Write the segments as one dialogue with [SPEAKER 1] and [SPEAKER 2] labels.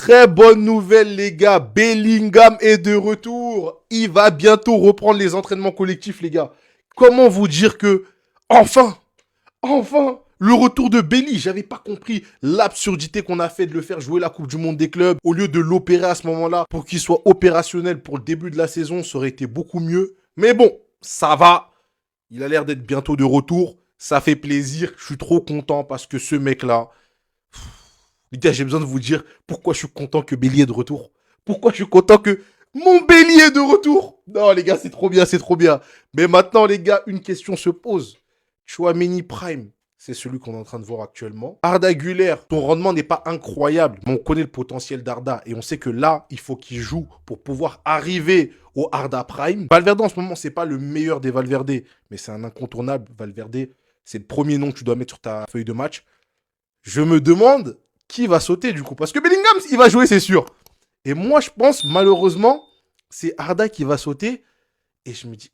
[SPEAKER 1] Très bonne nouvelle les gars, Bellingham est de retour. Il va bientôt reprendre les entraînements collectifs les gars. Comment vous dire que, enfin, le retour de Belly. J'avais pas compris l'absurdité qu'on a fait de le faire jouer la Coupe du Monde des clubs. Au lieu de l'opérer à ce moment-là pour qu'il soit opérationnel pour le début de la saison, ça aurait été beaucoup mieux. Mais bon, ça va. Il a l'air d'être bientôt de retour. Ça fait plaisir. Je suis trop content parce que ce mec-là, les gars, j'ai besoin de vous dire pourquoi je suis content que Belly est de retour. Pourquoi je suis content que mon Belly est de retour. Non, les gars, c'est trop bien, c'est trop bien. Mais maintenant, les gars, une question se pose. Chouameni Prime, c'est celui qu'on est en train de voir actuellement. Arda Güler, ton rendement n'est pas incroyable, mais on connaît le potentiel d'Arda et on sait que là, il faut qu'il joue pour pouvoir arriver au Arda Prime. Valverde, en ce moment, c'est pas le meilleur des Valverde, mais c'est un incontournable. Valverde, c'est le premier nom que tu dois mettre sur ta feuille de match. Je me demande qui va sauter du coup, parce que Bellingham, il va jouer, c'est sûr. Et moi, je pense, malheureusement, c'est Arda qui va sauter. Et je me dis,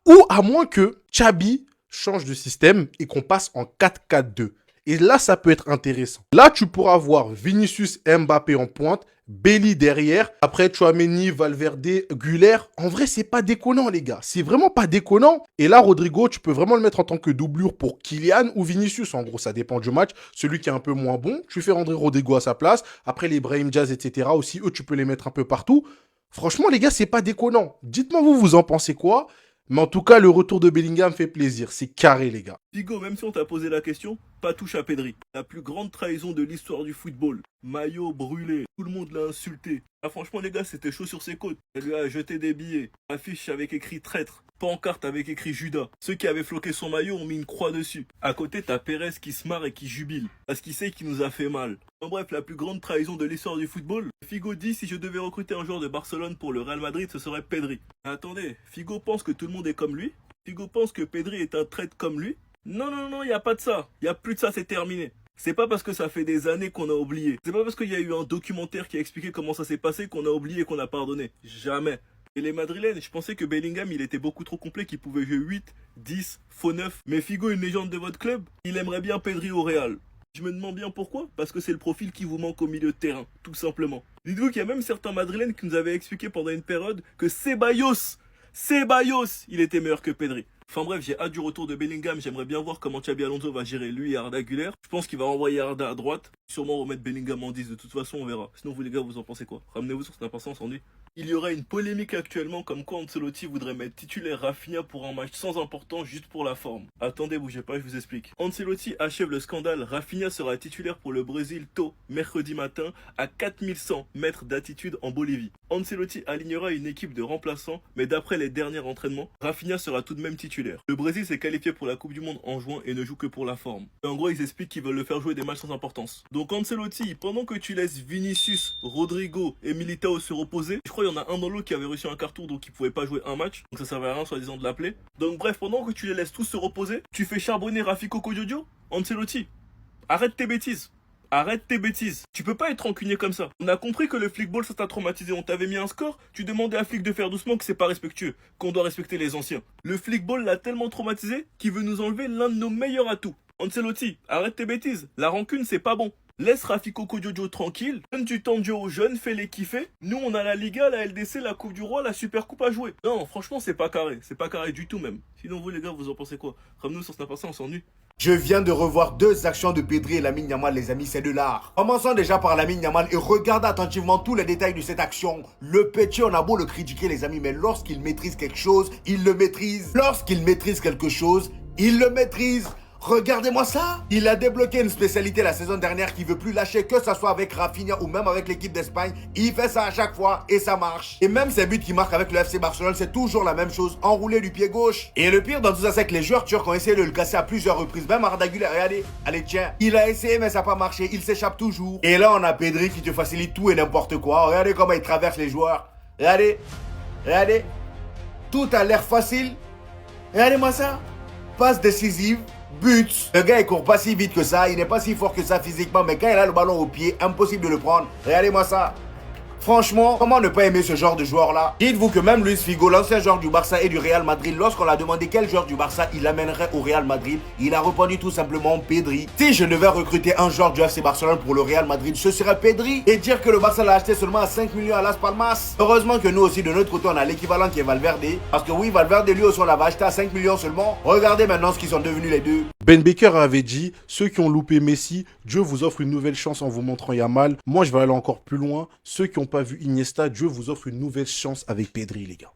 [SPEAKER 1] ou à moins que Xabi change de système et qu'on passe en 4-4-2. Et là, ça peut être intéressant. Là, tu pourras voir Vinicius Mbappé en pointe, Belly derrière, après Chouameni, Valverde, Güler. En vrai, c'est pas déconnant, les gars. C'est vraiment pas déconnant. Et là, Rodrigo, tu peux vraiment le mettre en tant que doublure pour Kylian ou Vinicius. En gros, ça dépend du match. Celui qui est un peu moins bon, tu fais rentrer Rodrigo à sa place. Après, les Brahim Diaz, etc. aussi, eux, tu peux les mettre un peu partout. Franchement, les gars, c'est pas déconnant. Dites-moi, vous en pensez quoi? Mais en tout cas, le retour de Bellingham fait plaisir. C'est carré, les gars.
[SPEAKER 2] Figo, même si on t'a posé la question, pas touche à Pedri. La plus grande trahison de l'histoire du football. Maillot brûlé, tout le monde l'a insulté. Ah franchement les gars, c'était chaud sur ses côtes. Elle lui a jeté des billets, affiche avec écrit traître, pancarte avec écrit Judas. Ceux qui avaient floqué son maillot ont mis une croix dessus. À côté, t'as Pérez qui se marre et qui jubile, parce qu'il sait qu'il nous a fait mal. En bref, la plus grande trahison de l'histoire du football. Figo dit si je devais recruter un joueur de Barcelone pour le Real Madrid, ce serait Pedri. Attendez, Figo pense que tout le monde est comme lui? Figo pense que Pedri est un traître comme lui? Non, y a pas de ça. Y a plus de ça, c'est terminé. C'est pas parce que ça fait des années qu'on a oublié. C'est pas parce qu'il y a eu un documentaire qui a expliqué comment ça s'est passé qu'on a oublié et qu'on a pardonné. Jamais. Et les Madrilènes, je pensais que Bellingham, il était beaucoup trop complet, qu'il pouvait jouer 8, 10, faux 9. Mais Figo, une légende de votre club, il aimerait bien Pedri au Real. Je me demande bien pourquoi. Parce que c'est le profil qui vous manque au milieu de terrain, tout simplement. Dites-vous qu'il y a même certains Madrilènes qui nous avaient expliqué pendant une période que Ceballos, il était meilleur que Pedri. Enfin bref, j'ai hâte du retour de Bellingham. J'aimerais bien voir comment Xabi Alonso va gérer lui et Arda Güler. Je pense qu'il va renvoyer Arda à droite. Sûrement remettre Bellingham en 10. De toute façon, on verra. Sinon, vous les gars, vous en pensez quoi? Ramenez-vous sur cette impatience en lui. Il y aurait une polémique actuellement comme quoi Ancelotti voudrait mettre titulaire Rafinha pour un match sans importance juste pour la forme. Attendez, bougez pas, je vous explique. Ancelotti achève le scandale. Rafinha sera titulaire pour le Brésil tôt, mercredi matin, à 4100 mètres d'altitude en Bolivie. Ancelotti alignera une équipe de remplaçants, mais d'après les derniers entraînements, Rafinha sera tout de même titulaire. Le Brésil s'est qualifié pour la Coupe du Monde en juin et ne joue que pour la forme. Et en gros, ils expliquent qu'ils veulent le faire jouer des matchs sans importance. Donc Ancelotti, pendant que tu laisses Vinicius, Rodrigo et Militao se reposer, je crois qu'il y en a un dans l'autre qui avait reçu un carton donc il pouvait pas jouer un match, donc ça servait à rien soi-disant de l'appeler. Donc bref, pendant que tu les laisses tous se reposer, tu fais charbonner Rafiko Kodjojo. Ancelotti, arrête tes bêtises. Arrête tes bêtises. Tu peux pas être rancunier comme ça. On a compris que le flickball ça t'a traumatisé. On t'avait mis un score. Tu demandais à flic de faire doucement que c'est pas respectueux. Qu'on doit respecter les anciens. Le flickball l'a tellement traumatisé qu'il veut nous enlever l'un de nos meilleurs atouts. Ancelotti, arrête tes bêtises. La rancune c'est pas bon. Laisse Rafiko Kodjojo tranquille, donne du temps de jeu aux jeunes, fais-les kiffer. Nous, on a la Liga, la LDC, la Coupe du Roi, la Super Coupe à jouer. Non, franchement, c'est pas carré du tout même. Sinon, vous les gars, vous en pensez quoi? Ramenez-nous sur Snapchat, on s'ennuie.
[SPEAKER 3] Je viens de revoir deux actions de Pedri et Lamine Yamal, les amis, c'est de l'art. Commençons déjà par Lamine Yamal et regardez attentivement tous les détails de cette action. Le petit, on a beau le critiquer, les amis, mais lorsqu'il maîtrise quelque chose, il le maîtrise. Lorsqu'il maîtrise quelque chose, il le maîtrise. Regardez-moi ça. Il a débloqué une spécialité la saison dernière qui veut plus lâcher, que ce soit avec Rafinha ou même avec l'équipe d'Espagne. Il fait ça à chaque fois et ça marche. Et même ses buts qu'il marque avec le FC Barcelone, c'est toujours la même chose, enroulé du pied gauche. Et le pire dans tout ça, c'est que les joueurs turcs ont essayé de le casser à plusieurs reprises. Même Arda Güler, regardez, allez tiens, il a essayé mais ça n'a pas marché, il s'échappe toujours. Et là on a Pedri qui te facilite tout et n'importe quoi. Regardez comment il traverse les joueurs. Regardez. Tout a l'air facile. Regardez-moi ça. Passe décisive. But. Le gars il court pas si vite que ça, il n'est pas si fort que ça physiquement, mais quand il a le ballon au pied, impossible de le prendre. Regardez-moi ça. Franchement, comment ne pas aimer ce genre de joueur-là? Dites-vous que même Luis Figo, l'ancien joueur du Barça et du Real Madrid, lorsqu'on l'a demandé quel joueur du Barça il amènerait au Real Madrid, il a répondu tout simplement Pedri. Si je devais recruter un joueur du FC Barcelone pour le Real Madrid, ce serait Pedri. Et dire que le Barça l'a acheté seulement à 5 millions à Las Palmas. Heureusement que nous aussi de notre côté on a l'équivalent qui est Valverde. Parce que oui, Valverde lui aussi on l'avait acheté à 5 millions seulement. Regardez maintenant ce qu'ils sont devenus les deux.
[SPEAKER 1] Ben Baker avait dit, ceux qui ont loupé Messi, Dieu vous offre une nouvelle chance en vous montrant Yamal. Moi, je vais aller encore plus loin. Ceux qui n'ont pas vu Iniesta, Dieu vous offre une nouvelle chance avec Pedri, les gars.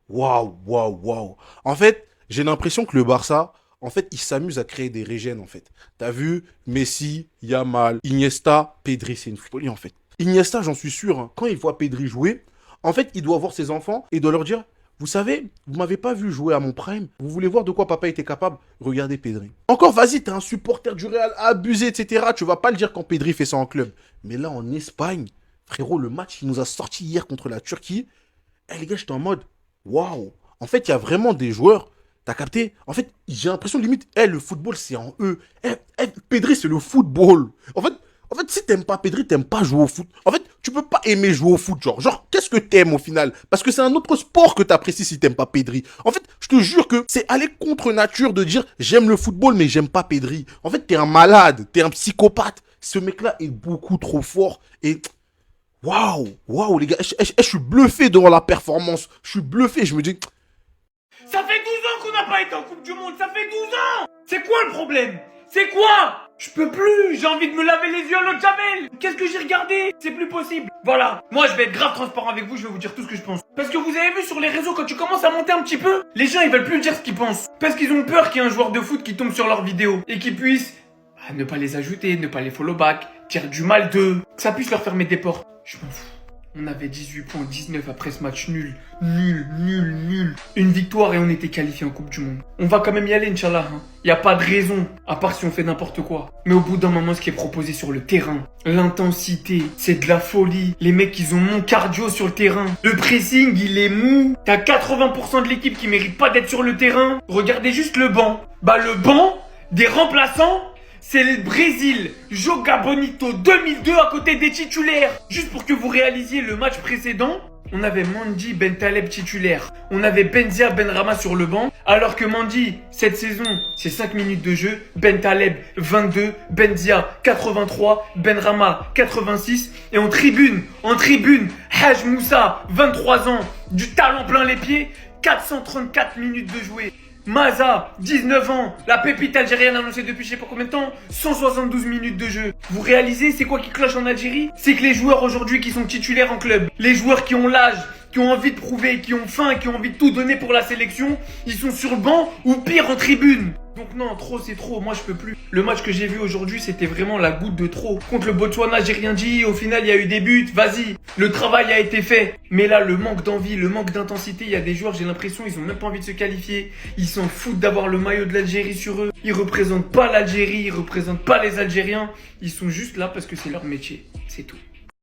[SPEAKER 1] Waouh, waouh, waouh. En fait, j'ai l'impression que le Barça, en fait, il s'amuse à créer des régènes, en fait. T'as vu Messi, Yamal, Iniesta, Pedri, c'est une folie, en fait. Iniesta, j'en suis sûr, hein, quand il voit Pedri jouer, en fait, il doit voir ses enfants et doit leur dire, vous savez, vous m'avez pas vu jouer à mon prime. Vous voulez voir de quoi papa était capable? Regardez Pedri. Encore, vas-y, t'es un supporter du Real abusé, etc. Tu vas pas le dire quand Pedri fait ça en club. Mais là, en Espagne, frérot, le match qui nous a sorti hier contre la Turquie, les gars, j'étais en mode, waouh. En fait, il y a vraiment des joueurs, t'as capté? En fait, j'ai l'impression limite, le football, c'est en eux. Pedri, c'est le football. En fait, si t'aimes pas Pedri, t'aimes pas jouer au foot. En fait, tu peux pas aimer jouer au foot, genre qu'est-ce que t'aimes au final? Parce que c'est un autre sport que t'apprécies si t'aimes pas Pedri. En fait, je te jure que c'est aller contre nature de dire j'aime le football mais j'aime pas Pedri. En fait, t'es un malade, t'es un psychopathe. Ce mec-là est beaucoup trop fort et waouh, waouh les gars, je suis bluffé devant la performance. Je suis bluffé, je me dis
[SPEAKER 4] ça fait 12 ans qu'on n'a pas été en Coupe du Monde, ça fait 12 ans. C'est quoi le problème? C'est quoi? Je peux plus, j'ai envie de me laver les yeux à l'autre Jamel. Qu'est-ce que j'ai regardé? C'est plus possible. Voilà, moi je vais être grave transparent avec vous, je vais vous dire tout ce que je pense. Parce que vous avez vu sur les réseaux, quand tu commences à monter un petit peu, les gens ils veulent plus dire ce qu'ils pensent. Parce qu'ils ont peur qu'il y ait un joueur de foot qui tombe sur leurs vidéos et qui puisse ne pas les ajouter, ne pas les follow back, dire du mal d'eux, que ça puisse leur fermer des portes. Je m'en fous. On avait 18 points, 19 après ce match nul. Nul. Une victoire et on était qualifié en Coupe du Monde. On va quand même y aller, Inch'Allah. Y a pas de raison, à part si on fait n'importe quoi. Mais au bout d'un moment, ce qui est proposé sur le terrain, l'intensité, c'est de la folie. Les mecs, ils ont mon cardio sur le terrain. Le pressing, il est mou. T'as 80% de l'équipe qui mérite pas d'être sur le terrain. Regardez juste le banc. Bah le banc des remplaçants, c'est le Brésil, Joga Bonito 2002 à côté des titulaires. Juste pour que vous réalisiez le match précédent, on avait Mendy, Bentaleb titulaire. On avait Benzia, Benrahma sur le banc. Alors que Mendy, cette saison, c'est 5 minutes de jeu. Bentaleb, 22. Benzia, 83. Benrahma, 86. Et en tribune, Haj Moussa, 23 ans, du talent plein les pieds. 434 minutes de jouer. Maza, 19 ans, la pépite algérienne annoncée depuis je sais pas combien de temps, 172 minutes de jeu. Vous réalisez c'est quoi qui cloche en Algérie? C'est que les joueurs aujourd'hui qui sont titulaires en club, les joueurs qui ont l'âge, qui ont envie de prouver, qui ont faim, qui ont envie de tout donner pour la sélection, ils sont sur le banc ou pire en tribune. Donc non, trop c'est trop, moi je peux plus. Le match que j'ai vu aujourd'hui, c'était vraiment la goutte de trop. Contre le Botswana, j'ai rien dit, au final il y a eu des buts, vas-y. Le travail a été fait. Mais là, le manque d'envie, le manque d'intensité, il y a des joueurs, j'ai l'impression, ils ont même pas envie de se qualifier. Ils s'en foutent d'avoir le maillot de l'Algérie sur eux. Ils représentent pas l'Algérie, ils représentent pas les Algériens. Ils sont juste là parce que c'est leur métier, c'est tout.